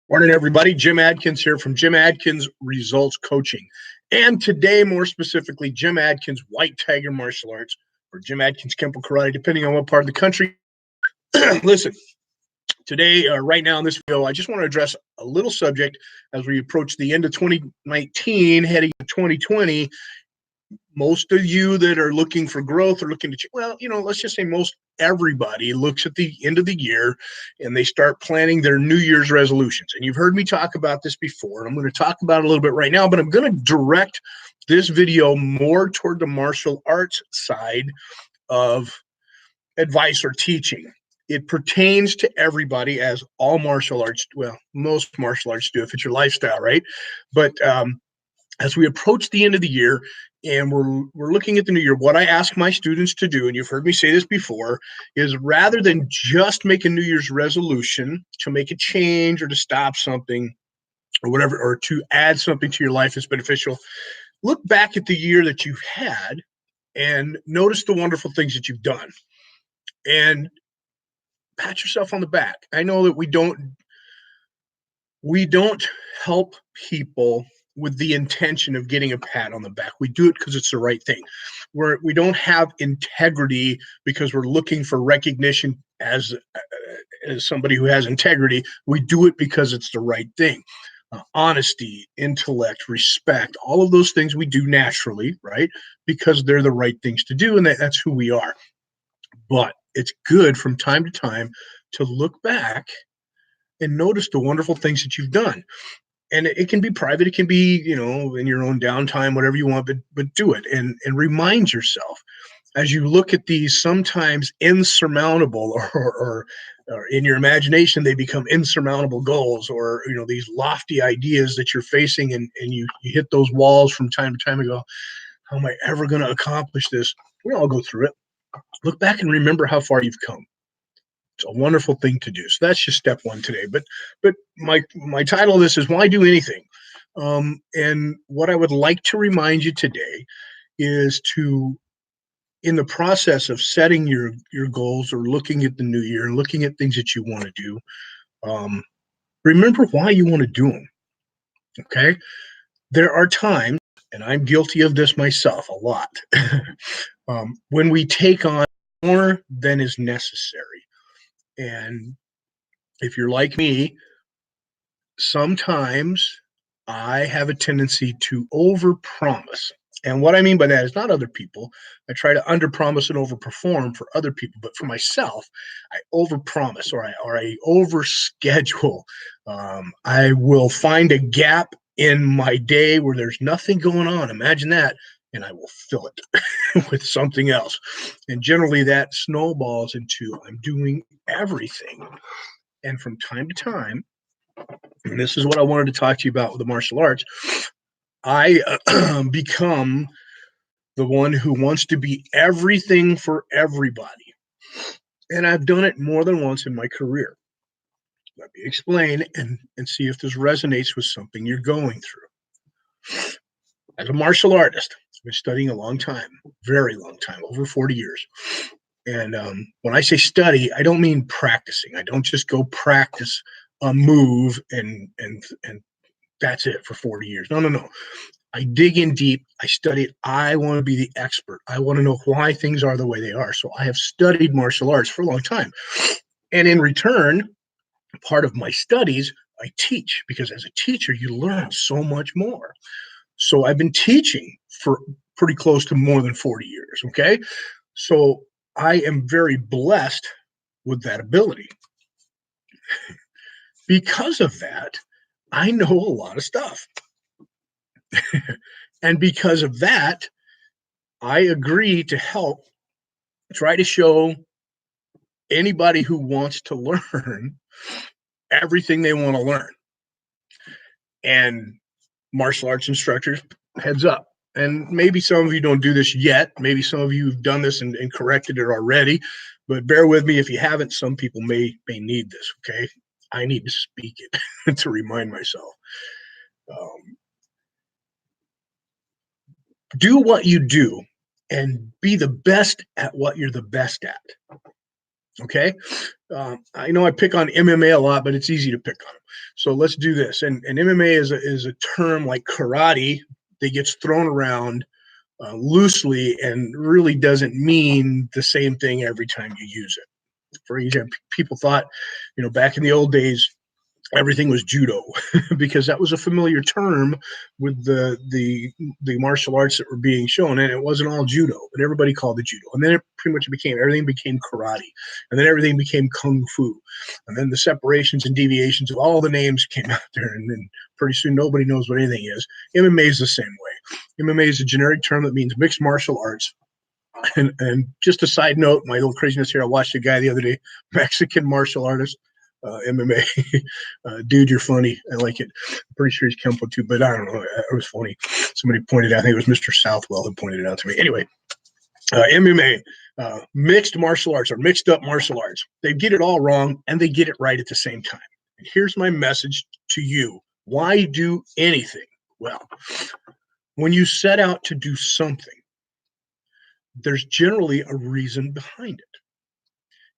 Morning, everybody. Jim Adkins here from Jim Adkins Results Coaching. And today, more specifically, Jim Adkins White Tiger Martial Arts or Jim Adkins Kempo Karate, depending on what part of the country. Listen, today, right now in this video, I just want to address a little subject as we approach the end of 2019, heading to 2020. Most of you that are looking for growth or looking to, let's just say most everybody looks at the end of the year and they start planning their New Year's resolutions. And you've heard me talk about this before, and I'm going to talk about it a little bit right now, but I'm going to direct this video more toward the martial arts side of advice or teaching. It pertains to everybody, as all martial arts, well, most martial arts do if it's your lifestyle, right? But as we approach the end of the year and we're looking at the new year, what I ask my students to do, and you've heard me say this before, is rather than just make a New Year's resolution to make a change or to stop something or whatever, or to add something to your life that's beneficial, look back at the year that you've had and notice the wonderful things that you've done and pat yourself on the back. I know that we don't help people with the intention of getting a pat on the back. We do it because it's the right thing. We don't have integrity because we're looking for recognition as somebody who has integrity. We do it because it's the right thing. Honesty, intellect, respect, all of those things we do naturally, right? Because they're the right things to do, and that's who we are. But it's good from time to time to look back and notice the wonderful things that you've done. And it can be private, it can be, in your own downtime, whatever you want, but do it and remind yourself as you look at these sometimes insurmountable or in your imagination, they become insurmountable goals or, these lofty ideas that you're facing and you hit those walls from time to time and go, how am I ever going to accomplish this? We all go through it. Look back and remember how far you've come. It's a wonderful thing to do. So that's just step one today. But my title of this is Why Do Anything? And what I would like to remind you today is to, in the process of setting your goals or looking at the new year and looking at things that you want to do, remember why you want to do them. Okay? There are times, and I'm guilty of this myself a lot, when we take on more than is necessary. And if you're like me, sometimes I have a tendency to overpromise. And what I mean by that is not other people. I try to underpromise and overperform for other people, but for myself, I overpromise or I overschedule. I will find a gap in my day where there's nothing going on. Imagine that. And I will fill it with something else. And generally that snowballs into I'm doing everything. And from time to time, and this is what I wanted to talk to you about with the martial arts, I become the one who wants to be everything for everybody. And I've done it more than once in my career. Let me explain and see if this resonates with something you're going through. As a martial artist, I've been studying a long time, very long time, over 40 years. And when I say study, I don't mean practicing. I don't just go practice a move and that's it for 40 years. No. I dig in deep. I study it. I want to be the expert. I want to know why things are the way they are. So I have studied martial arts for a long time. And in return, part of my studies, I teach, because as a teacher, you learn so much more. So I've been teaching for pretty close to more than 40 years, okay? So I am very blessed with that ability. Because of that, I know a lot of stuff. And because of that, I agree to help try to show anybody who wants to learn everything they want to learn. And martial arts instructors, heads up. And maybe some of you don't do this yet. Maybe some of you have done this and corrected it already. But bear with me if you haven't. Some people may need this, okay? I need to speak it to remind myself. Do what you do and be the best at what you're the best at. Okay. I know I pick on MMA a lot, but it's easy to pick on them. So let's do this. And MMA is a term like karate that gets thrown around loosely and really doesn't mean the same thing every time you use it. For example, people thought, back in the old days, everything was judo because that was a familiar term with the martial arts that were being shown, and it wasn't all judo, but everybody called it judo. And then it pretty much everything became karate, and then everything became kung fu, and then the separations and deviations of all the names came out there, and then pretty soon nobody knows what anything is. MMA is the same way. MMA is a generic term that means mixed martial arts. And just a side note, my little craziness here, I watched a guy the other day, Mexican martial artist, MMA. Dude, you're funny. I like it. I'm pretty sure he's Kempo too, but I don't know. It was funny. Somebody pointed out, I think it was Mr. Southwell who pointed it out to me. Anyway, MMA, mixed martial arts or mixed up martial arts. They get it all wrong and they get it right at the same time. And here's my message to you. Why do anything? Well, when you set out to do something, there's generally a reason behind it.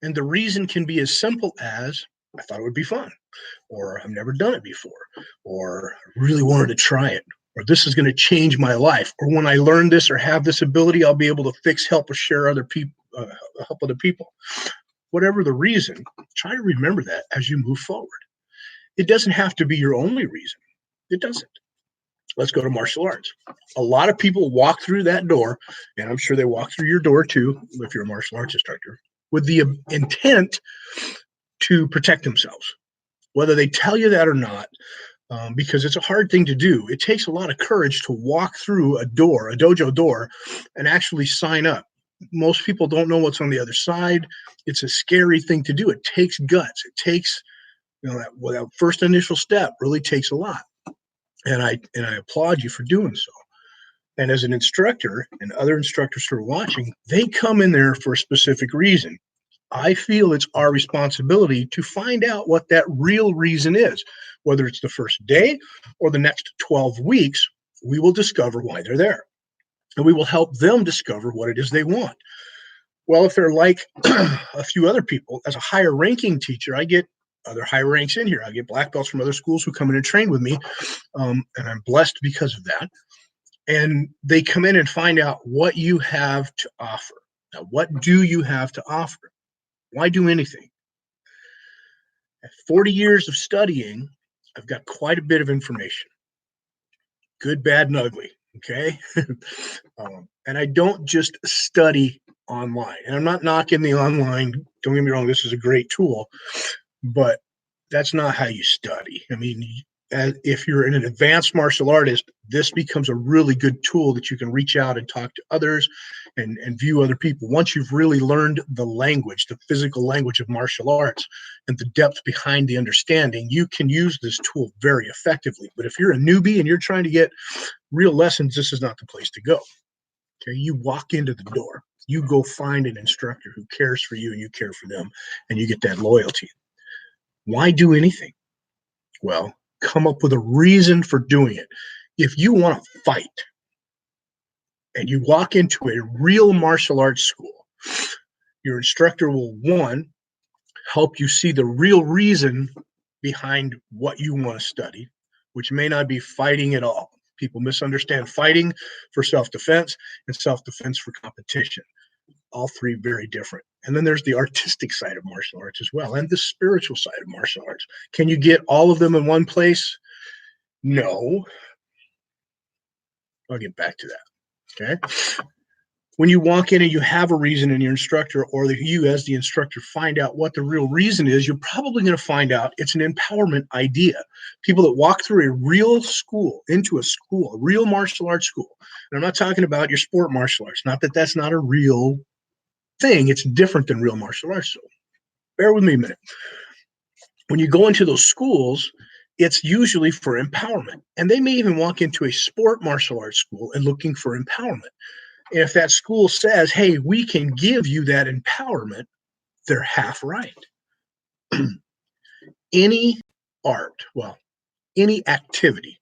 And the reason can be as simple as, I thought it would be fun, or I've never done it before, or I really wanted to try it, or this is going to change my life, or when I learn this or have this ability, I'll be able to fix, help, or share other people, help other people. Whatever the reason, try to remember that as you move forward. It doesn't have to be your only reason. It doesn't. Let's go to martial arts. A lot of people walk through that door, and I'm sure they walk through your door too, if you're a martial arts instructor, with the intent to protect themselves, whether they tell you that or not, because it's a hard thing to do. It takes a lot of courage to walk through a dojo door, and actually sign up. Most people don't know what's on the other side. It's a scary thing to do. It takes guts. It takes, that first initial step really takes a lot. And I applaud you for doing so. And as an instructor and other instructors who are watching, they come in there for a specific reason. I feel it's our responsibility to find out what that real reason is. Whether it's the first day or the next 12 weeks, we will discover why they're there. And we will help them discover what it is they want. Well, if they're like a few other people, as a higher ranking teacher, I get other high ranks in here. I get black belts from other schools who come in and train with me. And I'm blessed because of that. And they come in and find out what you have to offer. Now, what do you have to offer? Why do anything? At 40 years of studying, I've got quite a bit of information. Good, bad, and ugly. Okay. And I don't just study online. And I'm not knocking the online. Don't get me wrong. This is a great tool, but that's not how you study. I mean, if you're an advanced martial artist, this becomes a really good tool that you can reach out and talk to others and view other people. Once you've really learned the language, the physical language of martial arts and the depth behind the understanding, you can use this tool very effectively. But if you're a newbie and you're trying to get real lessons, this is not the place to go. Okay, you walk into the door, you go find an instructor who cares for you and you care for them, and you get that loyalty. Why do anything? Well, come up with a reason for doing it. If you want to fight and you walk into a real martial arts school, your instructor will, one, help you see the real reason behind what you want to study, which may not be fighting at all. People misunderstand fighting for self-defense and self-defense for competition. All three very different. And then there's the artistic side of martial arts as well, and the spiritual side of martial arts. Can you get all of them in one place? No. I'll get back to that. Okay. When you walk in and you have a reason and your instructor or you as the instructor find out what the real reason is, you're probably going to find out it's an empowerment idea. People that walk through a real school, into a school, a real martial arts school. And I'm not talking about your sport martial arts. Not that that's not a real thing. It's different than real martial arts. So bear with me a minute. When you go into those schools, it's usually for empowerment. And they may even walk into a sport martial arts school and looking for empowerment. And if that school says, hey, we can give you that empowerment, they're half right. Any art, any activity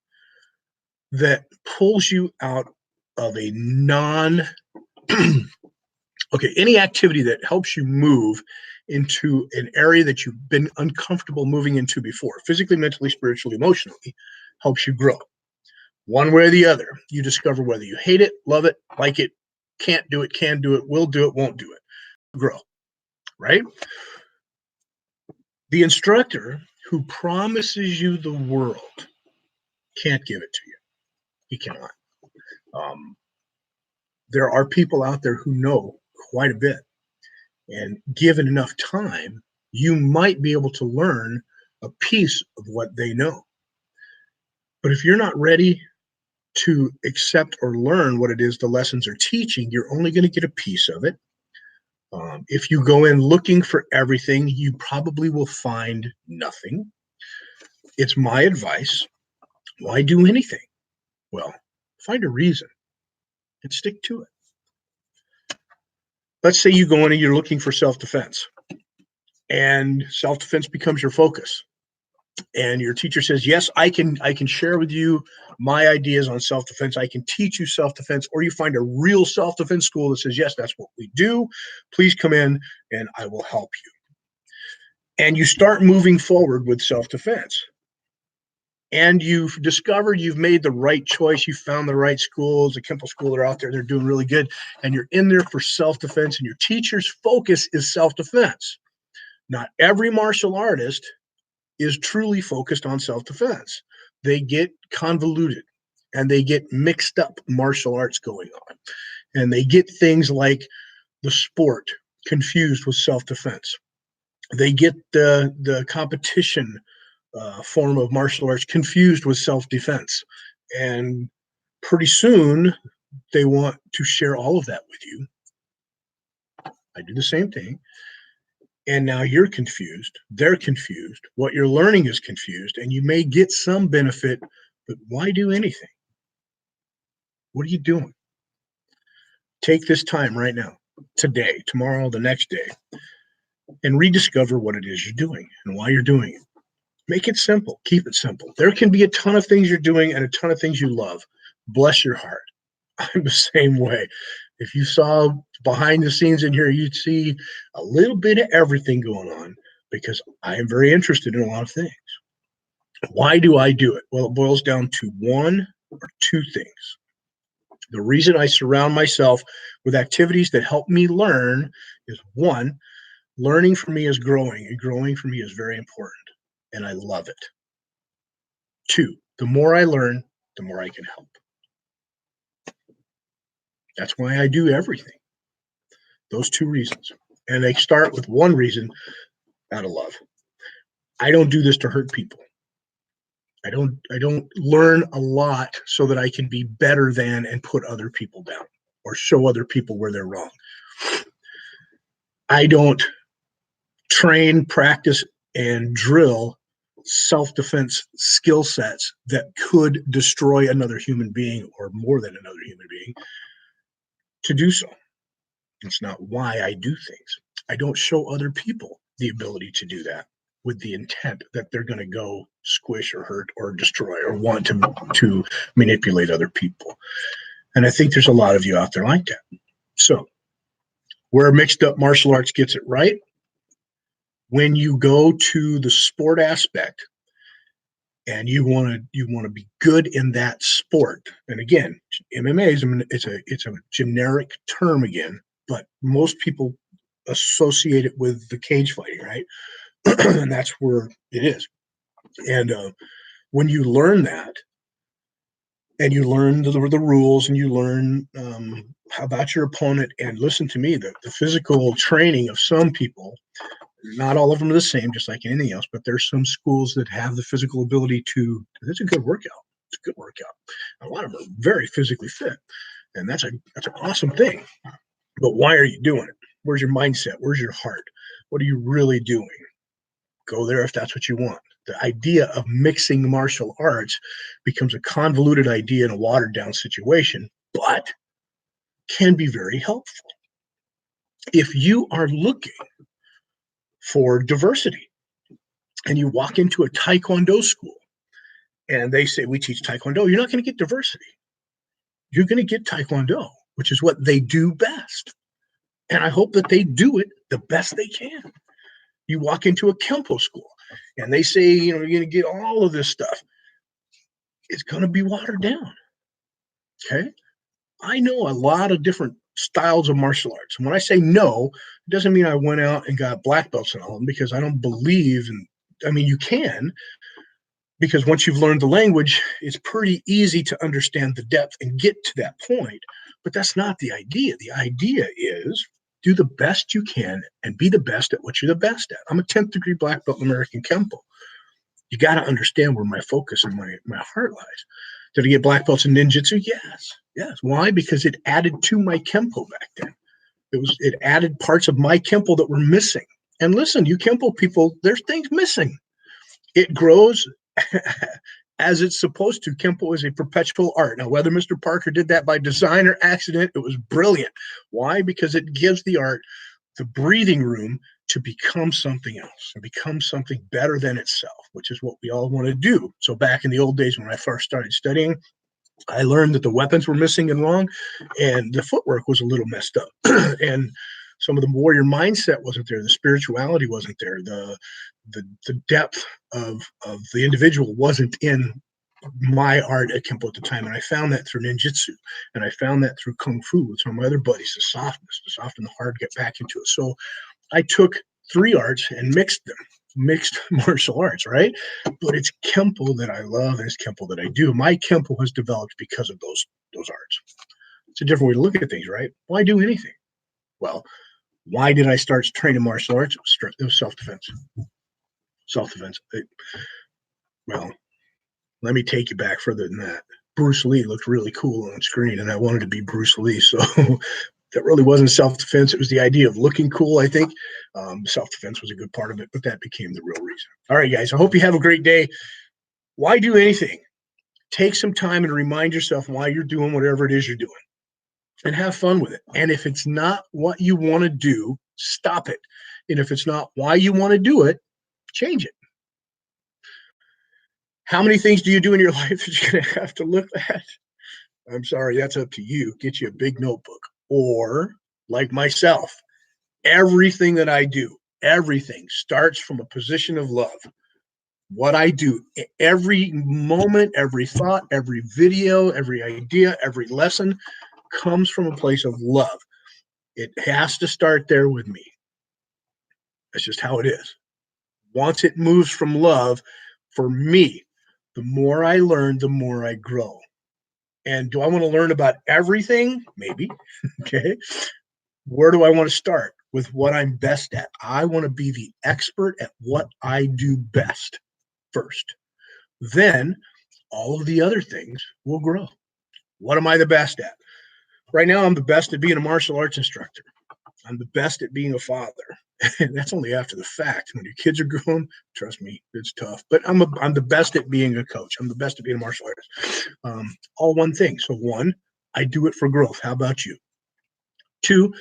that pulls you out of a any activity that helps you move into an area that you've been uncomfortable moving into before, physically, mentally, spiritually, emotionally, helps you grow. One way or the other, you discover whether you hate it, love it, like it, can't do it, can do it, will do it, won't do it. Grow, right? The instructor who promises you the world can't give it to you. He cannot. Um, there are people out there who know quite a bit, and given enough time, you might be able to learn a piece of what they know. But if you're not ready to accept or learn what it is the lessons are teaching, you're only going to get a piece of it. If you go in looking for everything, you probably will find nothing. It's my advice. Why do anything? Well, find a reason and stick to it. Let's say you go in and you're looking for self-defense, and self-defense becomes your focus. And your teacher says, yes, I can share with you my ideas on self-defense. I can teach you self-defense. Or you find a real self-defense school that says, yes, that's what we do. Please come in and I will help you. And you start moving forward with self-defense. And you've discovered you've made the right choice. You found the right schools. The Kempo school are out there. They're doing really good. And you're in there for self-defense. And your teacher's focus is self-defense. Not every martial artist is truly focused on self-defense. They get convoluted and they get mixed up martial arts going on. And they get things like the sport confused with self-defense. They get the competition form of martial arts confused with self-defense. And pretty soon they want to share all of that with you. I do the same thing. And now you're confused, they're confused, what you're learning is confused, and you may get some benefit, but why do anything? What are you doing? Take this time right now, today, tomorrow, the next day, and rediscover what it is you're doing and why you're doing it. Make it simple. Keep it simple. There can be a ton of things you're doing and a ton of things you love. Bless your heart. I'm the same way. If you saw behind the scenes in here, you'd see a little bit of everything going on because I am very interested in a lot of things. Why do I do it? Well, it boils down to one or two things. The reason I surround myself with activities that help me learn is one, learning for me is growing, and growing for me is very important, and I love it. Two, the more I learn, the more I can help. That's why I do everything. Those two reasons. And they start with one reason, out of love. I don't do this to hurt people. I don't learn a lot so that I can be better than and put other people down or show other people where they're wrong. I don't train, practice, and drill self-defense skill sets that could destroy another human being or more than another human being to do so. It's not why I do things. I don't show other people the ability to do that with the intent that they're going to go squish or hurt or destroy or want to manipulate other people. And I think there's a lot of you out there like that. So where mixed up martial arts gets it right, when you go to the sport aspect and you want to be good in that sport. And again, MMA it's a generic term again, but most people associate it with the cage fighting, right? And that's where it is. And when you learn that, and you learn the rules, and you learn about your opponent, and listen to me, the physical training of some people, not all of them are the same, just like anything else, but there's some schools that have the physical ability to, it's a good workout. It's a good workout. A lot of them are very physically fit, and that's an awesome thing. But why are you doing it? Where's your mindset? Where's your heart? What are you really doing? Go there if that's what you want. The idea of mixing martial arts becomes a convoluted idea in a watered down situation, but can be very helpful. If you are looking for diversity and you walk into a Taekwondo school and they say, we teach Taekwondo, you're not going to get diversity. You're going to get Taekwondo, which is what they do best. And I hope that they do it the best they can. You walk into a Kempo school and they say, you're going to get all of this stuff. It's going to be watered down. Okay. I know a lot of different styles of martial arts. And when I say no, it doesn't mean I went out and got black belts in all of them, because I don't believe in, I mean, you can, because once you've learned the language, it's pretty easy to understand the depth and get to that point. But that's not the idea. The idea is do the best you can and be the best at what you're the best at. I'm a 10th degree black belt in American Kempo. You got to understand where my focus and my heart lies. Did I get black belts in ninjutsu? Yes. Yes. Why? Because it added to my Kempo back then. It added parts of my Kempo that were missing. And listen, you Kempo people, there's things missing. It grows as it's supposed to. Kempo is a perpetual art. Now, whether Mr. Parker did that by design or accident, it was brilliant. Why? Because it gives the art the breathing room to become something else and become something better than itself, which is what we all want to do. So back in the old days when I first started studying, I learned that the weapons were missing and wrong, and the footwork was a little messed up. And some of the warrior mindset wasn't there. The spirituality wasn't there. The depth of the individual wasn't in my art at Kempo at the time. And I found that through ninjutsu, and I found that through Kung Fu with some of my other buddies, the softness, the soft and the hard, get back into it. So I took three arts and mixed them, mixed martial arts, right? But it's Kempo that I love, and it's Kempo that I do. My Kempo has developed because of those arts. It's a different way to look at things, right? Why do anything? Well, why did I start training martial arts? It was self-defense. Self-defense. Well, let me take you back further than that. Bruce Lee looked really cool on screen, and I wanted to be Bruce Lee. So that really wasn't self-defense. It was the idea of looking cool, I think. Self-defense was a good part of it, but that became the real reason. All right, guys, I hope you have a great day. Why do anything? Take some time and remind yourself why you're doing whatever it is you're doing, and have fun with it. And if it's not what you want to do, stop it. And if it's not why you want to do it, change it. How many things do you do in your life that you're going to have to look at? I'm sorry, that's up to you. Get you a big notebook. Or, like myself, everything that I do, everything starts from a position of love. What I do, every moment, every thought, every video, every idea, every lesson comes from a place of love. It has to start there with me. That's just how it is. Once it moves from love, for me, the more I learn, the more I grow. And do I want to learn about everything? Maybe. Okay. Where do I want to start? With what I'm best at. I want to be the expert at what I do best first. Then all of the other things will grow. What am I the best at? Right now, I'm the best at being a martial arts instructor. I'm the best at being a father. And that's only after the fact. When your kids are grown, trust me, it's tough. But I'm the best at being a coach. I'm the best at being a martial artist. All one thing. So one, I do it for growth. How about you? Two,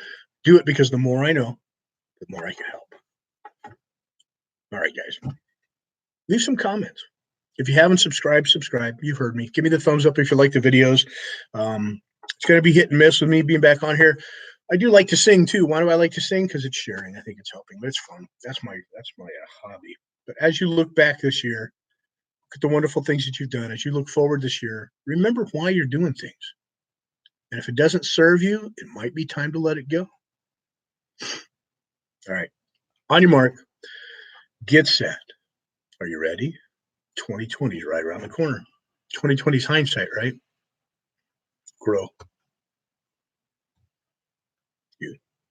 do it because the more I know, the more I can help. All right, guys. Leave some comments. If you haven't subscribed, subscribe. You've heard me. Give me the thumbs up if you like the videos. It's going to be hit and miss with me being back on here. I do like to sing too. Why do I like to sing? Because it's sharing. I think it's helping, but it's fun. That's my hobby. But as you look back this year, look at the wonderful things that you've done. As you look forward this year, remember why you're doing things. And if it doesn't serve you, it might be time to let it go. All right. On your mark, get set. Are you ready? 2020 is right around the corner. 2020 is hindsight, right? Grow.